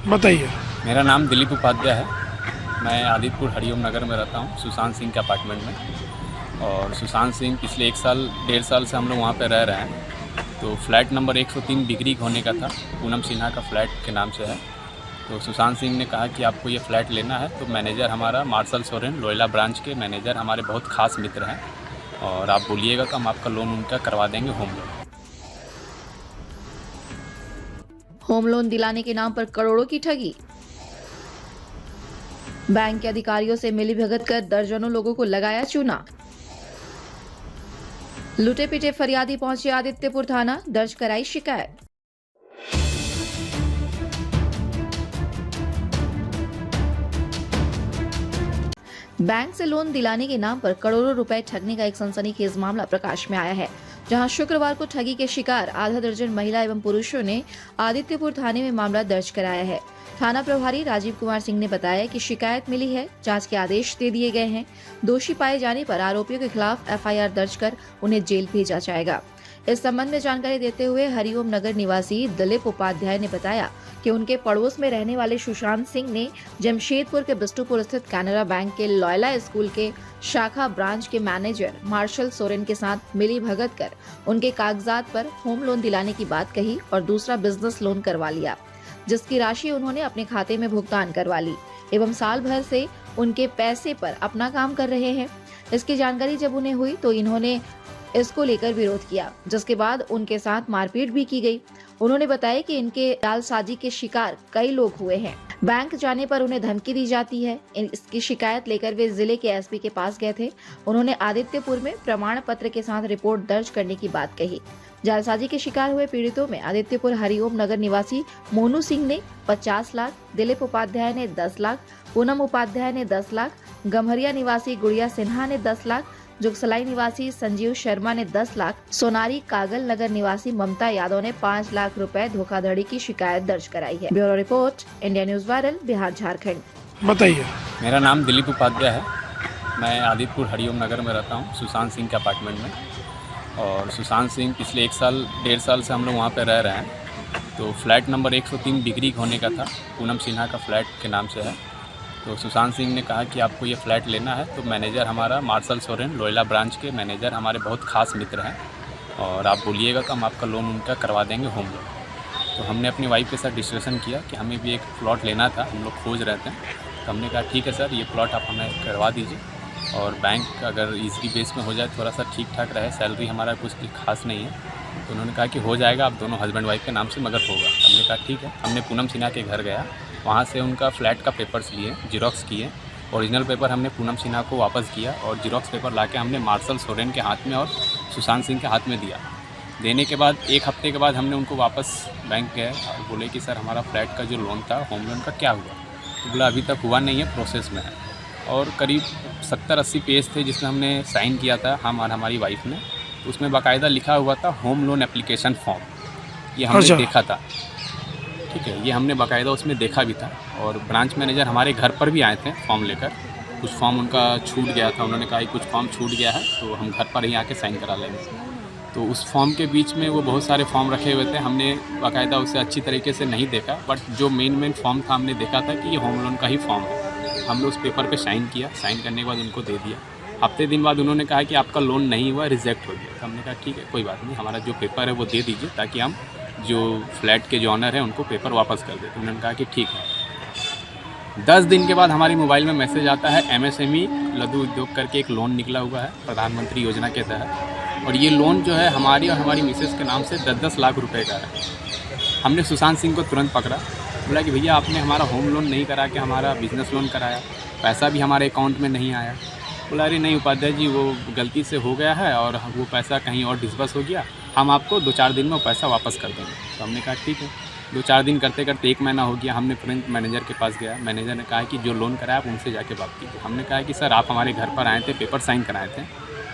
बताइए। मेरा नाम दिलीप उपाध्याय है। मैं आदित्यपुर हरिओम नगर में रहता हूँ, सुशांत सिंह के अपार्टमेंट में। और सुशांत सिंह पिछले 1 साल 1.5 साल से हम लोग वहाँ पे रह रहे हैं। तो फ्लैट नंबर 103 डिग्री होने का था, पूनम सिन्हा का फ्लैट के नाम से है। तो सुशांत सिंह ने कहा कि आपको ये फ्लैट लेना है, तो मैनेजर हमारा मार्शल सोरेन लोयला ब्रांच के मैनेजर हमारे बहुत खास मित्र हैं, और आप बोलिएगा तो हम आपका लोन उनका करवा देंगे, होम लोन। होम लोन दिलाने के नाम पर करोड़ों की ठगी। बैंक के अधिकारियों से मिलीभगत कर दर्जनों लोगों को लगाया चूना। लूटे पीटे फरियादी पहुंचे आदित्यपुर थाना, दर्ज कराई शिकायत। बैंक से लोन दिलाने के नाम पर करोड़ों रुपए ठगने का एक सनसनीखेज मामला प्रकाश में आया है, जहां शुक्रवार को ठगी के शिकार आधा दर्जन महिला एवं पुरुषों ने आदित्यपुर थाने में मामला दर्ज कराया है। थाना प्रभारी राजीव कुमार सिंह ने बताया कि शिकायत मिली है, जांच के आदेश दे दिए गए हैं। दोषी पाए जाने पर आरोपियों के खिलाफ एफआईआर दर्ज कर उन्हें जेल भेजा जाएगा। इस संबंध में जानकारी देते हुए हरिओम नगर निवासी दिलीप उपाध्याय ने बताया कि उनके पड़ोस में रहने वाले सुशांत सिंह ने जमशेदपुर के बिष्टुपुर स्थित कैनरा बैंक के लोयला स्कूल के शाखा ब्रांच के मैनेजर मार्शल सोरेन के साथ मिली भगत कर उनके कागजात पर होम लोन दिलाने की बात कही और दूसरा बिजनेस लोन करवा लिया, जिसकी राशि उन्होंने अपने खाते में भुगतान करवा ली एवं साल भर से उनके पैसे पर अपना काम कर रहे हैं। इसकी जानकारी जब उन्हें हुई तो इन्होंने इसको लेकर विरोध किया, जिसके बाद उनके साथ मारपीट भी की गई। उन्होंने बताया कि इनके जालसाजी के शिकार कई लोग हुए हैं। बैंक जाने पर उन्हें धमकी दी जाती है। इसकी शिकायत लेकर वे जिले के एसपी के पास गए थे। उन्होंने आदित्यपुर में प्रमाण पत्र के साथ रिपोर्ट दर्ज करने की बात कही। जालसाजी के शिकार हुए पीड़ितों में आदित्यपुर हरिओम नगर निवासी मोनू सिंह ने 50 लाख, दिलीप उपाध्याय ने 10 लाख, पूनम उपाध्याय ने 10 लाख, गम्हरिया निवासी गुड़िया सिन्हा ने 10 लाख, जुगसलाई निवासी संजीव शर्मा ने 10 लाख, सोनारी कागल नगर निवासी ममता यादव ने 5 लाख रुपए धोखाधड़ी की शिकायत दर्ज कराई है। Bureau report, India news viral, Bihar Jharkhand. बताइए। मेरा नाम दिलीप उपाध्याय है। मैं आदित्यपुर हरिओम नगर में रहता हूँ, सुशांत सिंह के अपार्टमेंट में। और सुशांत सिंह पिछले 1 साल 1.5 साल से हम लोग वहाँ पे रह रहे हैं। तो फ्लैट नंबर 103 डिग्री होने का था, पूनम सिन्हा का फ्लैट के नाम से है। तो सुशांत सिंह ने कहा कि आपको ये फ्लैट लेना है, तो मैनेजर हमारा मार्शल सोरेन लोयला ब्रांच के मैनेजर हमारे बहुत खास मित्र हैं, और आप बोलिएगा तो हम आपका लोन उनका करवा देंगे, होम लोन। तो हमने अपनी वाइफ के साथ डिस्कशन किया कि हमें भी एक प्लॉट लेना था, हम लोग खोज रहे थे। तो हमने कहा ठीक है सर, ये प्लॉट आप हमें करवा दीजिए, और बैंक अगर ईजी बेस में हो जाए, थोड़ा सा ठीक ठाक रहे, सैलरी हमारा कुछ खास नहीं है। तो उन्होंने कहा कि हो जाएगा, आप दोनों हस्बैंड वाइफ के नाम से, मगर होगा। हमने कहा ठीक है। हमने पूनम सिन्हा के घर गया, वहाँ से उनका फ्लैट का पेपर्स लिए, जीरोक्स किए। ओरिजिनल पेपर हमने पूनम सिन्हा को वापस किया, और जीरोक्स पेपर लाके हमने मार्शल सोरेन के हाथ में और सुशांत सिंह के हाथ में दिया। देने के बाद 1 हफ्ते के बाद हमने उनको वापस बैंक गए और बोले कि सर हमारा फ्लैट का जो लोन था, होम लोन का, क्या हुआ? तो बोला अभी तक हुआ नहीं है, प्रोसेस में है। और करीब 70-80 पेज थे जिसमें हमने साइन किया था, हम और हमारी वाइफ ने। तो उसमें बाकायदा लिखा हुआ था होम लोन एप्लीकेशन फॉर्म, ये हमने देखा था। ठीक है, ये हमने बाकायदा उसमें देखा भी था। और ब्रांच मैनेजर हमारे घर पर भी आए थे फॉर्म लेकर। कुछ फॉर्म उनका छूट गया था, उन्होंने कहा कि कुछ फॉर्म छूट गया है, तो हम घर पर ही आके साइन करा लेंगे। तो उस फॉर्म के बीच में वो बहुत सारे फॉर्म रखे हुए थे, हमने बाकायदा उसे अच्छी तरीके से नहीं देखा, बट जो मेन फॉर्म था हमने देखा था कि ये होम लोन का ही फॉर्म है। हमने उस पेपर पे साइन किया, साइन करने के बाद उनको दे दिया। हफ्ते दिन बाद उन्होंने कहा कि आपका लोन नहीं हुआ, रिजेक्ट हो गया। तो हमने कहा ठीक है, कोई बात नहीं, हमारा जो पेपर है वो दे दीजिए, ताकि हम जो फ्लैट के जो ऑनर हैं उनको पेपर वापस कर दें। तो उन्होंने कहा कि ठीक है। 10 दिन के बाद हमारी मोबाइल में मैसेज आता है, MSME लघु उद्योग करके एक लोन निकला हुआ है प्रधानमंत्री योजना के तहत, और ये लोन जो है हमारी और हमारी मिसेस के नाम से 10-10 लाख रुपए का है। हमने सुशांत सिंह को तुरंत पकड़ा, बोला कि भैया आपने हमारा होम लोन नहीं करा के हमारा बिजनेस लोन कराया, पैसा भी हमारे अकाउंट में नहीं आया। बोला अरे नहीं उपाध्याय जी, वो गलती से हो गया है और वो पैसा कहीं और डिस्बर्स हो गया, हम आपको 2-4 दिन में वो पैसा वापस कर देंगे। तो हमने कहा ठीक है। 2-4 दिन करते करते 1 महीना हो गया। हमने तुरंत मैनेजर के पास गया, मैनेजर ने कहा कि जो लोन कराया आप उनसे जाके बात कीजिए। हमने कहा कि सर आप हमारे घर पर आए थे, पेपर साइन कराए थे,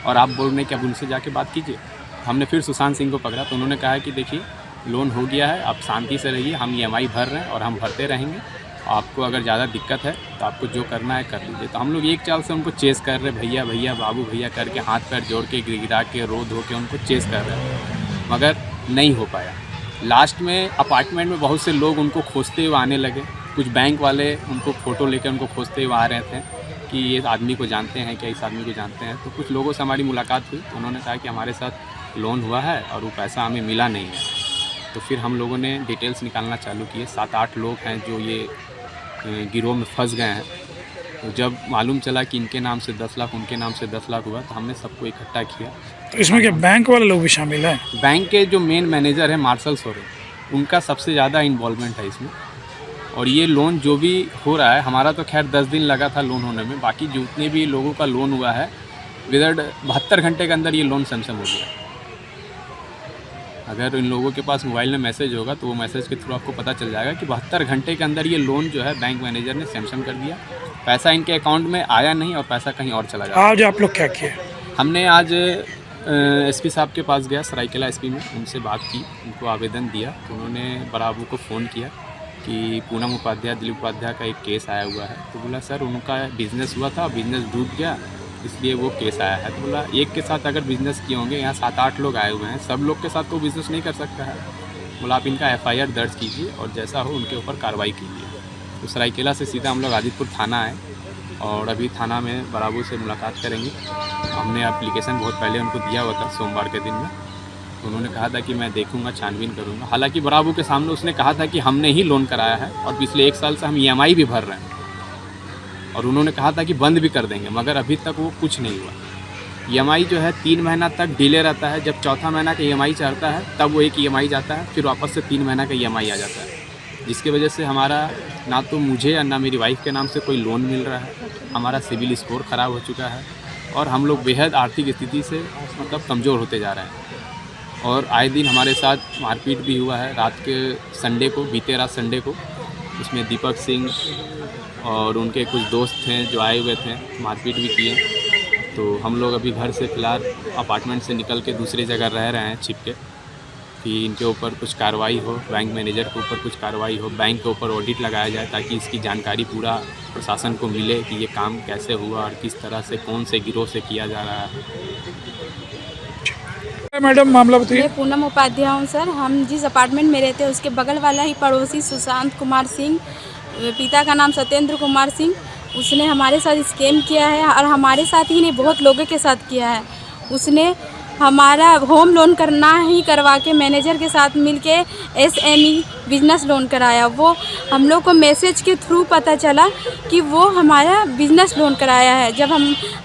और आप बोल रहे हैं कि अब उनसे जाके बात कीजिए। हमने फिर सुशांत सिंह को पकड़ा, तो उन्होंने कहा कि देखिए लोन हो गया है, आप शांति से रहिए, हम EMI भर रहे हैं और हम भरते रहेंगे। आपको अगर ज़्यादा दिक्कत है तो आपको जो करना है कर लीजिए। तो हम लोग एक चाल से उनको चेस कर रहे, भैया भैया बाबू भैया करके, हाथ पैर जोड़ के गिरा के रो धो के उनको चेस कर रहे हैं, मगर नहीं हो पाया। लास्ट में अपार्टमेंट में बहुत से लोग उनको खोजते हुए आने लगे। कुछ बैंक वाले उनको फ़ोटो लेकर उनको खोजते हुए आ रहे थे कि ये आदमी को जानते हैं क्या, इस आदमी को जानते हैं। तो कुछ लोगों से हमारी मुलाकात हुई, उन्होंने कहा कि हमारे साथ लोन हुआ है और वो पैसा हमें मिला नहीं है। तो फिर हम लोगों ने डिटेल्स निकालना चालू किए। 7-8 लोग हैं जो ये गिरोह में फंस गए हैं। तो जब मालूम चला कि इनके नाम से 10 लाख, उनके नाम से 10 लाख हुआ, तो हमने सबको इकट्ठा किया। तो इसमें क्या बैंक वाले लोग भी शामिल हैं? बैंक के जो मेन मैनेजर है मार्शल सोरेन, उनका सबसे ज़्यादा इन्वॉल्वमेंट है इसमें। और ये लोन जो भी हो रहा है, हमारा तो खैर 10 दिन लगा था लोन होने में, बाकी जितने भी लोगों का लोन हुआ है विदिन 72 घंटे के अंदर ये लोन सैंक्शन हो गया। अगर इन लोगों के पास मोबाइल में मैसेज होगा तो वो मैसेज के थ्रू आपको पता चल जाएगा कि 72 घंटे के अंदर ये लोन जो है बैंक मैनेजर ने सैंक्शन कर दिया। पैसा इनके अकाउंट में आया नहीं और पैसा कहीं और चला गया। आज आप लोग क्या किए? हमने आज एसपी साहब के पास गया, सरायकेला एसपी में, उनसे बात की, उनको आवेदन दिया। तो उन्होंने बराबू को फ़ोन किया कि पूनम उपाध्याय, दिलीप उपाध्याय का एक केस आया हुआ है। तो बोला सर उनका बिज़नेस हुआ था, बिज़नेस डूब गया, इसलिए वो केस आया है। तो बोला एक के साथ अगर बिज़नेस किए होंगे, यहाँ 7-8 लोग आए हुए हैं, सब लोग के साथ तो बिज़नेस नहीं कर सकता है। बोला आप इनका FIR दर्ज कीजिए और जैसा हो उनके ऊपर कार्रवाई कीजिए। तो सरायकेला से सीधा हम लोग आदितपुर थाना आए और अभी थाना में बराबू से मुलाकात करेंगे। हमने एप्लीकेशन बहुत पहले उनको दिया हुआ था, सोमवार के दिन में। तो उन्होंने कहा था कि मैं देखूंगा, छानबीन करूंगा। हालांकि बराबू के सामने उसने कहा था कि हमने ही लोन कराया है और पिछले 1 साल से हम EMI भी भर रहे हैं, और उन्होंने कहा था कि बंद भी कर देंगे, मगर अभी तक वो कुछ नहीं हुआ। EMI जो है 3 महीना तक डिले रहता है। जब चौथा महीना का EMI चढ़ता है तब वो एक EMI जाता है, फिर वापस से 3 महीना का EMI आ जाता है, जिसकी वजह से हमारा ना तो मुझे और ना मेरी वाइफ के नाम से कोई लोन मिल रहा है। हमारा सिविल स्कोर ख़राब हो चुका है और हम लोग बेहद आर्थिक स्थिति से मतलब कमज़ोर होते जा रहे हैं। और आए दिन हमारे साथ मारपीट भी हुआ है। रात के संडे को, बीते रात संडे को, उसमें दीपक सिंह और उनके कुछ दोस्त थे जो आए हुए थे, मारपीट भी किए। तो हम लोग अभी घर से फ़िलहाल अपार्टमेंट से निकल के दूसरी जगह रह रहे हैं छिप के, कि इनके ऊपर कुछ कार्रवाई हो, बैंक मैनेजर के ऊपर कुछ कार्रवाई हो, बैंक के ऊपर ऑडिट लगाया जाए ताकि इसकी जानकारी पूरा प्रशासन को मिले कि ये काम कैसे हुआ और किस तरह से, कौन से गिरोह से किया जा रहा है। मैडम मामला बताइए। मैं पूनम उपाध्याय हूँ सर। हम जिस अपार्टमेंट में रहते हैं उसके बगल वाला ही पड़ोसी सुशांत कुमार सिंह, पिता का नाम सत्येंद्र कुमार सिंह, उसने हमारे साथ स्कैम किया है और हमारे साथ ही नहीं बहुत लोगों के साथ किया है। उसने हमारा होम लोन करना ही करवा के मैनेजर के साथ मिलके SME बिजनेस लोन कराया। वो हम लोग को मैसेज के थ्रू पता चला कि वो हमारा बिजनेस लोन कराया है। जब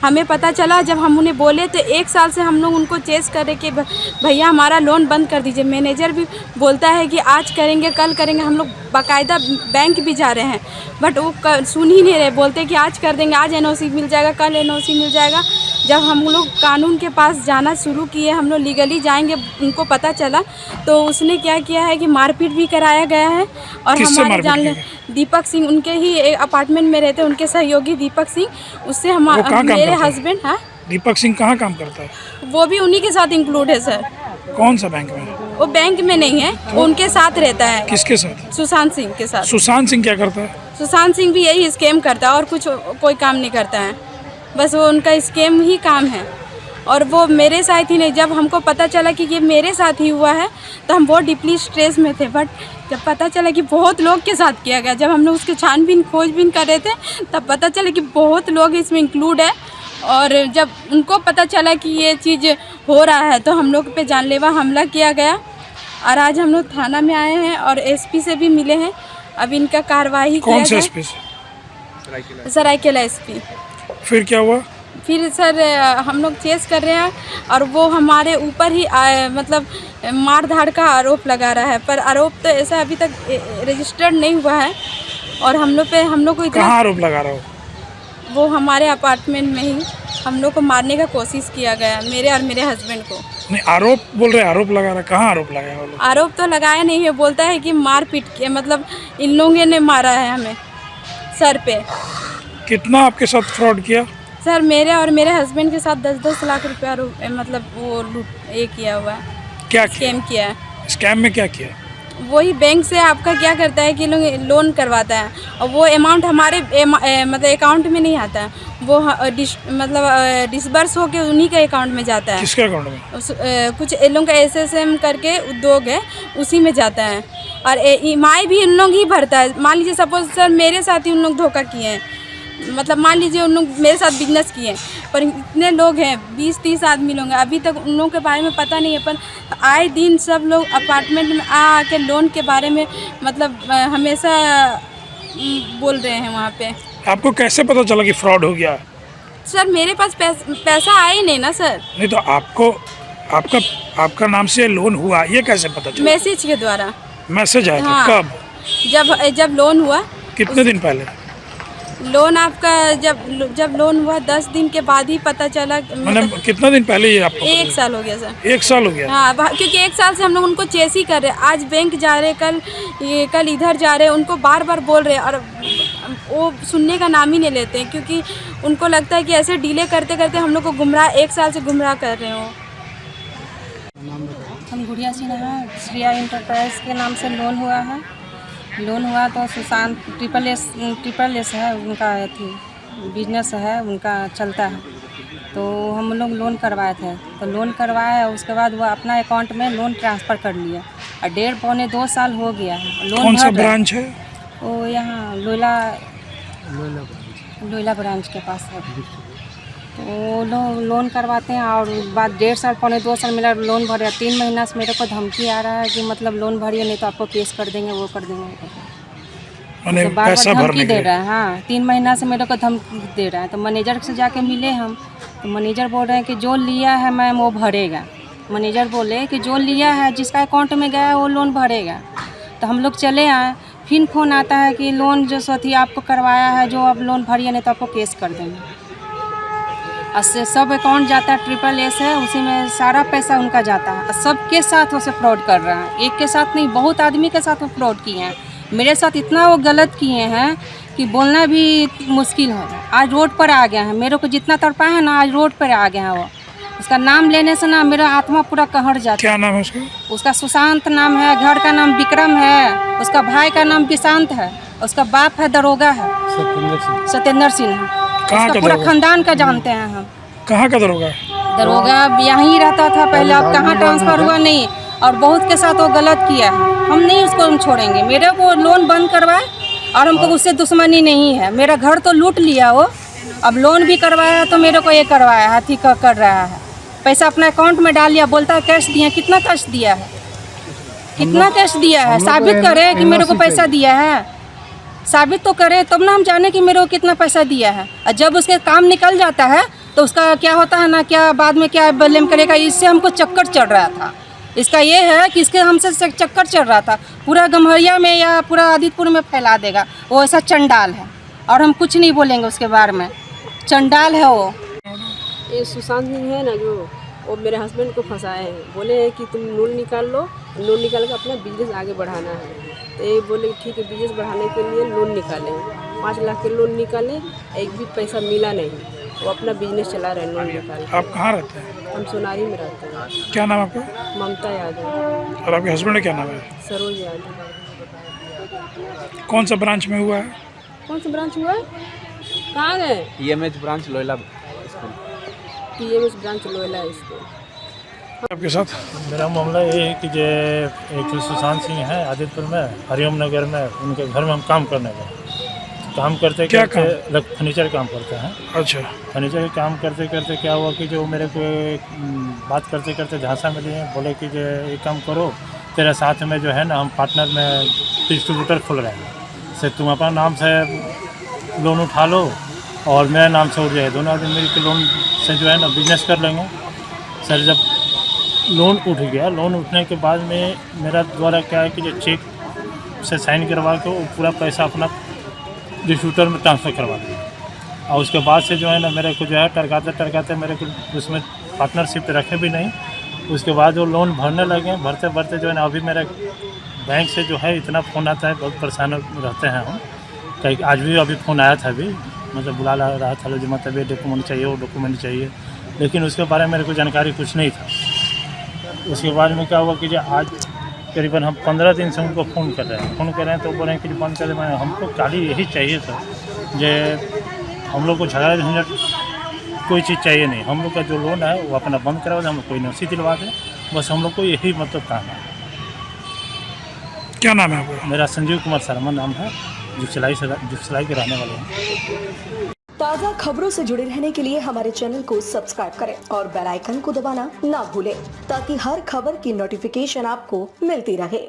हमें पता चला, जब हम उन्हें बोले तो 1 साल से हम लोग उनको चेस कर रहे कि भैया हमारा लोन बंद कर दीजिए। मैनेजर भी बोलता है कि आज करेंगे, कल करेंगे। हम लोग बाकायदा बैंक भी जा रहे हैं, बट वो सुन ही नहीं रहे। बोलते कि आज कर देंगे, आज NOC मिल जाएगा, कल NOC मिल जाएगा। जब हम लोग कानून के पास जाना शुरू किए, हम लोग लीगली जाएंगे, उनको पता चला तो उसने क्या किया है कि मारपीट भी कराया गया है। और हमारे जान दीपक सिंह, उनके ही अपार्टमेंट में रहते, उनके सहयोगी दीपक सिंह, उससे मेरे हस्बैंड। हाँ, दीपक सिंह कहाँ काम करता है? वो भी उन्हीं के साथ इंक्लूड है सर। कौन सा बैंक में? वो बैंक में नहीं है, वो उनके साथ रहता है। किसके साथ? सुशांत सिंह के साथ। सुशांत सिंह क्या करता है? सुशांत सिंह भी यही स्कैम करता है और कुछ कोई काम नहीं करता है, बस वो उनका स्कैम ही काम है। और वो मेरे साथ ही नहीं, जब हमको पता चला कि ये मेरे साथ ही हुआ है तो हम बहुत डीपली स्ट्रेस में थे। बट जब पता चला कि बहुत लोग के साथ किया गया, जब हम लोग उसके छानबीन खोजबीन कर रहे थे तब पता चला कि बहुत लोग इसमें इंक्लूड है। और जब उनको पता चला कि ये चीज़ हो रहा है तो हम लोग पे जानलेवा हमला किया गया। और आज हम लोग थाना में आए हैं और SP से भी मिले हैं। अब इनका कार्रवाई किया कौन से जाए। SP से? सरायकेला SP। फिर क्या हुआ? फिर सर हम लोग चेस कर रहे हैं और वो हमारे ऊपर ही मतलब मार धाड़ का आरोप लगा रहा है, पर आरोप तो ऐसा अभी तक रजिस्टर्ड नहीं हुआ है। और हम लोग को इतना, कहाँ आरोप लगा रहा हो? वो हमारे अपार्टमेंट में ही हम लोग को मारने का कोशिश किया गया, मेरे और मेरे हस्बैंड को। नहीं, आरोप बोल रहे, आरोप लगा रहा, कहाँ आरोप लगाया वो लोग? आरोप तो लगाया नहीं है, बोलता है कि मार पीट के, मतलब इन लोगों ने मारा है हमें सर पे। कितना आपके साथ फ्रॉड किया? सर मेरे और मेरे हस्बैंड के साथ 10-10 लाख रुपया मतलब वो लूट ये किया हुआ है। क्या स्कैम किया है। स्कैम में क्या किया? वही बैंक से आपका क्या करता है कि लोन करवाता है और वो अमाउंट हमारे मतलब अकाउंट में नहीं आता है, वो मतलब डिसबर्स होके उन्हीं के अकाउंट में जाता है। किसके अकाउंट में? कुछ इन लोगों का SSM करके उद्योग है, उसी में जाता है और EMI भी उन लोग ही भरता है। मान लीजिए सपोज सर मेरे साथ ही उन लोग धोखा किए हैं, मतलब मान लीजिए उन लोग मेरे साथ बिजनेस किए हैं, पर इतने लोग हैं 20-30 आदमी लोग हैं, अभी तक उन लोगों के बारे में पता नहीं है। पर आए दिन सब लोग अपार्टमेंट में आके लोन के बारे में मतलब हमेशा बोल रहे हैं वहाँ पे। आपको कैसे पता चला कि फ्रॉड हो गया? सर मेरे पास पैसा आया ही नहीं ना सर। नहीं तो आपका नाम से लोन हुआ ये कैसे पता चला? मैसेज के द्वारा। मैसेज आया था? हाँ। कब? जब लोन हुआ। कितने दिन पहले? लोन आपका जब लोन हुआ 10 दिन के बाद ही पता चला। मतलब कितना दिन पहले ये आपको? 1 साल हो गया सर। 1 साल हो गया? हाँ, क्योंकि 1 साल से हम लोग उनको चेस ही कर रहे हैं। आज बैंक जा रहे, कल इधर जा रहे, उनको बार बार बोल रहे हैं और वो सुनने का नाम ही नहीं लेते हैं, क्योंकि उनको लगता है कि ऐसे डिले करते करते हम लोग को गुमराह 1 साल से गुमराह कर रहे हो। हम गुड़िया सिन्हा, श्रेया इंटरप्राइज के नाम से लोन हुआ है। लोन हुआ तो सुशांत ट्रिपल एस है उनका, थी बिजनेस है उनका चलता है, तो हम लोग लोन करवाए थे। तो लोन करवाया, उसके बाद वो अपना अकाउंट में लोन ट्रांसफ़र कर लिया और 1.5-2 साल हो गया है। लोन कौन सा ब्रांच है? वो यहाँ लोयला ब्रांच के पास है। तो वो लोग लोन करवाते हैं और बाद 1.5 साल 1.25 साल मेरा लोन भर रहा है। 3 महीना से मेरे को धमकी आ रहा है कि मतलब लोन भरिए नहीं तो आपको केस कर देंगे, वो कर देंगे। तो बार पैसा बार भरने धमकी दे के रहा है। हाँ, 3 महीना से मेरे को धमकी दे रहा है। तो मैनेजर से जाके मिले हम, तो मैनेजर बोल रहे हैं कि जो लिया है मैम वो भरेगा। मैनेजर बोले कि जो लिया है जिसका अकाउंट में गया है वो लोन भरेगा। तो हम लोग चले आए, फिर फ़ोन आता है कि लोन जो साथी आपको करवाया है, जो आप लोन भरिए नहीं तो आपको केस कर देंगे। और सब अकाउंट जाता है, ट्रिपल एस है, उसी में सारा पैसा उनका जाता है। और सबके साथ उसे फ्रॉड कर रहा है, एक के साथ नहीं, बहुत आदमी के साथ वो फ्रॉड किए हैं। मेरे साथ इतना वो गलत किए हैं कि बोलना भी मुश्किल है। आज रोड पर आ गया है, मेरे को जितना तड़पा है ना, आज रोड पर आ गया है वो। उसका नाम लेने से ना मेरा आत्मा पूरा कहर जाता है। क्या नाम है उसका? उसका सुशांत नाम है, घर का नाम विक्रम है, उसका भाई का नाम विशांत है, उसका बाप है दरोगा है सत्येंद्र सिंह है। उसका पूरा खानदान का जानते हैं हम। कहाँ का दरोगा? दरोगा यहीं रहता था पहले, अब कहाँ ट्रांसफ़र हुआ नहीं, और बहुत के साथ वो गलत किया है। हम नहीं उसको हम छोड़ेंगे। मेरे को लोन बंद करवाए और हमको उससे दुश्मनी नहीं है। मेरा घर तो लूट लिया वो, अब लोन भी करवाया तो मेरे को ये करवाया, हाथी कर रहा है। पैसा अपना अकाउंट में डाल लिया, बोलता है कैश दिया। कितना कैश दिया है? कितना कैश दिया है? साबित करे कि मेरे को पैसा दिया है, साबित तो करे तब ना हम जाने कि मेरे को कितना पैसा दिया है। और जब उसके काम निकल जाता है तो उसका क्या होता है ना, क्या बाद में क्या ब्लेम करेगा। इससे हमको चक्कर चढ़ रहा था। इसका ये है कि इसके हमसे चक्कर चढ़ रहा था, पूरा गम्हरिया में या पूरा आदितपुर में फैला देगा। वो ऐसा चंडाल है और हम कुछ नहीं बोलेंगे उसके बारे में, चंडाल है वो। ये सुशांत सिंह है ना, जो वो मेरे हस्बैंड को फंसाए हैं। बोले हैं कि तुम लोन निकाल लो, लोन निकाल कर अपना बिजनेस आगे बढ़ाना है। तो ये बोले ठीक है, बिजनेस बढ़ाने के लिए लोन निकालें। 5 लाख के लोन निकाले, एक भी पैसा मिला नहीं। वो अपना बिजनेस चला रहे हैं लोन निकाल। आप कहाँ रहते हैं? हम सोनारी में रहते हैं। क्या नाम आपका? ममता यादव। और आपके हस्बैंड का क्या नाम है? सरोज यादव। कौन सा ब्रांच में हुआ है? कौन सा ब्रांच हुआ है? कहाँ गए? EMH branch Loyola school. TMS branch Loyola school. आपके साथ मेरा मामला ये है कि जो एक सुशांत सिंह है आदितपुर में, हरिओम नगर में, उनके घर में हम काम करने गए। काम करते क्या करते फर्नीचर काम करते हैं। अच्छा। फर्नीचर के काम करते करते क्या हुआ कि जो मेरे को बात करते करते झांसा मिली है, बोले कि जो एक काम करो, तेरे साथ में जो है ना हम पार्टनर में डिस्ट्रीब्यूटर खोल रहे हैं, से तुम अपना नाम से लोन उठा लो और मेरे नाम से उठ जाए, दोनों आदमी मिल के लोन से जो है ना बिजनेस कर लेंगे। सर जब लोन उठ गया, लोन उठने के बाद में मेरा द्वारा क्या है कि जो चेक से साइन करवा के वो पूरा पैसा अपना डिस्ट्रीब्यूटर में ट्रांसफ़र करवा दिया। और उसके बाद से जो है ना मेरे को जो है टरकाते मेरे को उसमें पार्टनरशिप रखे भी नहीं। उसके बाद वो लोन भरने लगे, भरते भरते जो है ना अभी मेरा बैंक से जो है इतना फ़ोन आता है, बहुत परेशान रहते हैं हम। कहीं आज भी अभी फ़ोन आया था, अभी मतलब बुला रहा था, जो मतलब ये डॉक्यूमेंट चाहिए, वो डॉक्यूमेंट चाहिए, लेकिन उसके बारे में मेरे को जानकारी कुछ नहीं था। उसके बाद में क्या हुआ कि जो आज करीबन हम 15 दिन से उनको फ़ोन कर रहे हैं। फ़ोन कर रहे हैं तो बोल रहे हैं कि बंद कर दे। मैं हमको खाली यही चाहिए था जो हम लोग को झगड़ा झंझट कोई चीज़ चाहिए नहीं। हम लोग का जो लोन है वो अपना बंद करवा दें, हम लोग कोई नौसी दिलवा दें, बस हम लोग को यही मतलब काम है। क्या नाम है आपका? मेरा संजीव कुमार शर्मा नाम है, जुगसलाई के रहने वाले हैं। ताज़ा खबरों से जुड़े रहने के लिए हमारे चैनल को सब्सक्राइब करें और बेल आइकन को दबाना ना भूलें ताकि हर खबर की नोटिफिकेशन आपको मिलती रहे।